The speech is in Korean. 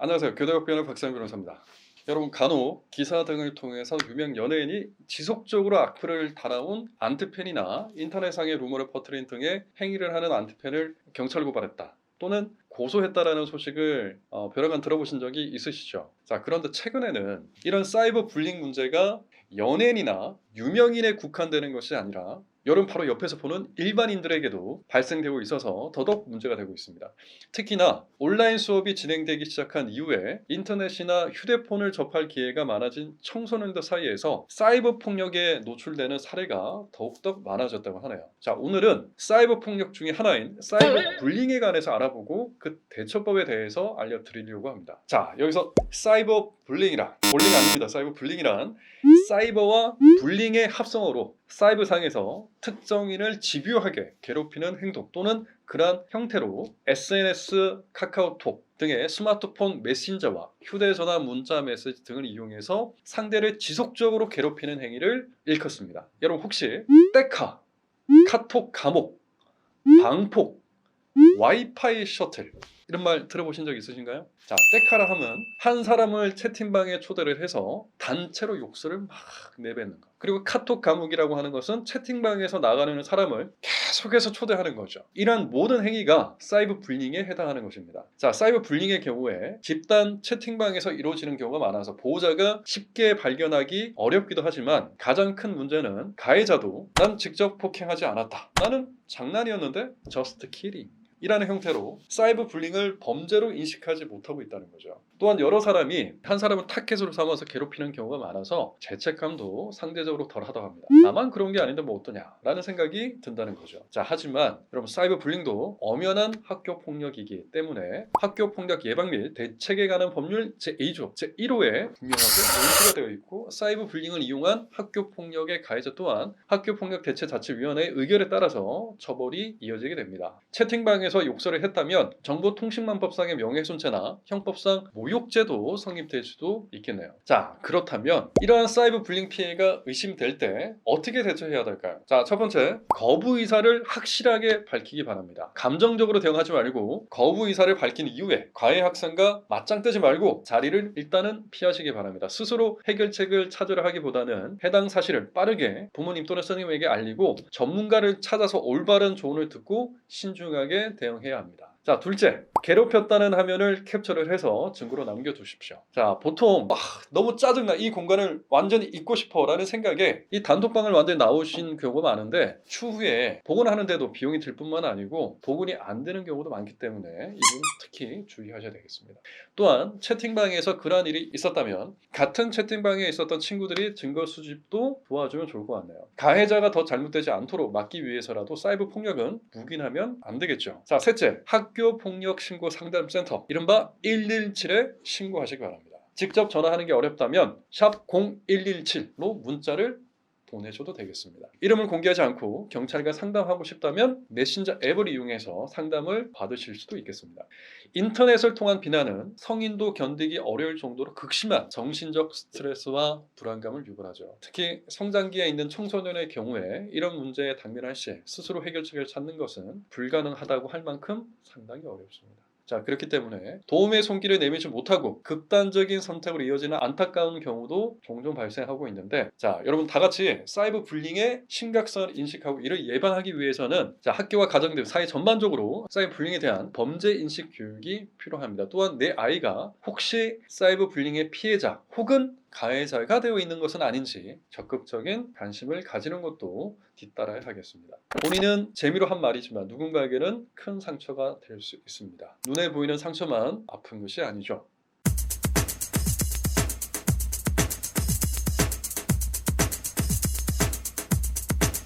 안녕하세요. 교대학변의 박상현 변호사입니다. 여러분, 간혹 기사 등을 통해서 유명 연예인이 지속적으로 악플을 달아온 안티팬이나 인터넷상의 루머를 퍼뜨린 등의 행위를 하는 안티팬을 경찰 고발했다 또는 고소했다라는 소식을 여러 번 들어보신 적이 있으시죠? 자, 그런데 최근에는 이런 사이버 불링 문제가 연예인이나 유명인에 국한되는 것이 아니라 여러분 바로 옆에서 보는 일반인들에게도 발생되고 있어서 더더욱 문제가 되고 있습니다. 특히나 온라인 수업이 진행되기 시작한 이후에 인터넷이나 휴대폰을 접할 기회가 많아진 청소년들 사이에서 사이버 폭력에 노출되는 사례가 더욱더 많아졌다고 하네요. 자, 오늘은 사이버 폭력 중에 하나인 사이버 불링에 관해서 알아보고 그 대처법에 대해서 알려드리려고 합니다. 자, 여기서 사이버 불링이란 불링 아닙니다. 사이버 불링이란 사이버와 불링의 합성어로 사이버상에서 특정인을 집요하게 괴롭히는 행동 또는 그러한 형태로 SNS, 카카오톡 등의 스마트폰 메신저와 휴대전화 문자 메시지 등을 이용해서 상대를 지속적으로 괴롭히는 행위를 일컫습니다. 여러분 혹시 떼카, 카톡 감옥, 방폭, 와이파이 셔틀 이런 말 들어보신 적 있으신가요? 자, 떼카라 하면 한 사람을 채팅방에 초대를 해서 단체로 욕설을 막 내뱉는 거. 그리고 카톡 감옥이라고 하는 것은 채팅방에서 나가는 사람을 계속해서 초대하는 거죠. 이러한 모든 행위가 사이버 불링에 해당하는 것입니다. 자, 사이버 불링의 경우에 집단 채팅방에서 이루어지는 경우가 많아서 보호자가 쉽게 발견하기 어렵기도 하지만 가장 큰 문제는 가해자도 난 직접 폭행하지 않았다. 나는 장난이었는데 just kidding. 이라는 형태로 사이버 불링을 범죄로 인식하지 못하고 있다는 거죠. 또한 여러 사람이 한 사람을 타겟으로 삼아서 괴롭히는 경우가 많아서 죄책감도 상대적으로 덜하다고 합니다. 나만 그런 게 아닌데 뭐 어떠냐라는 생각이 든다는 거죠. 자, 하지만 여러분 사이버 불링도 엄연한 학교 폭력이기 때문에 학교 폭력 예방 및 대책에 관한 법률 제2조 제1호에 분명하게 명시가 되어 있고 사이버 불링을 이용한 학교 폭력의 가해자 또한 학교 폭력 대체 자치위원회의 의결에 따라서 처벌이 이어지게 됩니다. 채팅방에서 욕설을 했다면 정보통신망법상의 명예훼손죄나 형법상 모욕죄도 성립될 수도 있겠네요. 자, 그렇다면 이러한 사이버 불링 피해가 의심될 때 어떻게 대처해야 될까요? 자, 첫 번째, 거부 의사를 확실하게 밝히기 바랍니다. 감정적으로 대응하지 말고 거부 의사를 밝힌 이후에 가해 학생과 맞짱 뜨지 말고 자리를 일단은 피하시기 바랍니다. 스스로 해결책을 찾으려 하기보다는 해당 사실을 빠르게 부모님 또는 선생님에게 알리고 전문가를 찾아서 올바른 조언을 듣고 신중하게 대응해야 합니다. 자, 둘째, 괴롭혔다는 화면을 캡처를 해서 증거로 남겨두십시오. 자, 보통 너무 짜증나, 이 공간을 완전히 잊고 싶어 라는 생각에 이 단톡방을 완전히 나오신 경우가 많은데 추후에 복원하는데도 비용이 들 뿐만 아니고 복원이 안 되는 경우도 많기 때문에 이분 특히 주의하셔야 되겠습니다. 또한 채팅방에서 그러한 일이 있었다면 같은 채팅방에 있었던 친구들이 증거 수집도 도와주면 좋을 것 같네요. 가해자가 더 잘못되지 않도록 막기 위해서라도 사이버 폭력은 묵인하면 안 되겠죠. 자, 셋째, 학교 폭력 신고 상담센터 이른바 117에 신고하시기 바랍니다. 직접 전화하는 게 어렵다면 샵 0117로 문자를 보내셔도 되겠습니다. 이름을 공개하지 않고 경찰과 상담하고 싶다면 메신저 앱을 이용해서 상담을 받으실 수도 있겠습니다. 인터넷을 통한 비난은 성인도 견디기 어려울 정도로 극심한 정신적 스트레스와 불안감을 유발하죠. 특히 성장기에 있는 청소년의 경우에 이런 문제에 당면할 시 스스로 해결책을 찾는 것은 불가능하다고 할 만큼 상당히 어렵습니다. 자, 그렇기 때문에 도움의 손길을 내밀지 못하고 극단적인 선택으로 이어지는 안타까운 경우도 종종 발생하고 있는데, 자, 여러분 다 같이 사이버 불링의 심각성을 인식하고 이를 예방하기 위해서는 자, 학교와 가정 등 사회 전반적으로 사이버 불링에 대한 범죄 인식 교육이 필요합니다. 또한 내 아이가 혹시 사이버 불링의 피해자 혹은 가해자가 되어 있는 것은 아닌지 적극적인 관심을 가지는 것도 뒤따라야 하겠습니다. 본인은 재미로 한 말이지만 누군가에게는 큰 상처가 될 수 있습니다. 눈에 보이는 상처만 아픈 것이 아니죠.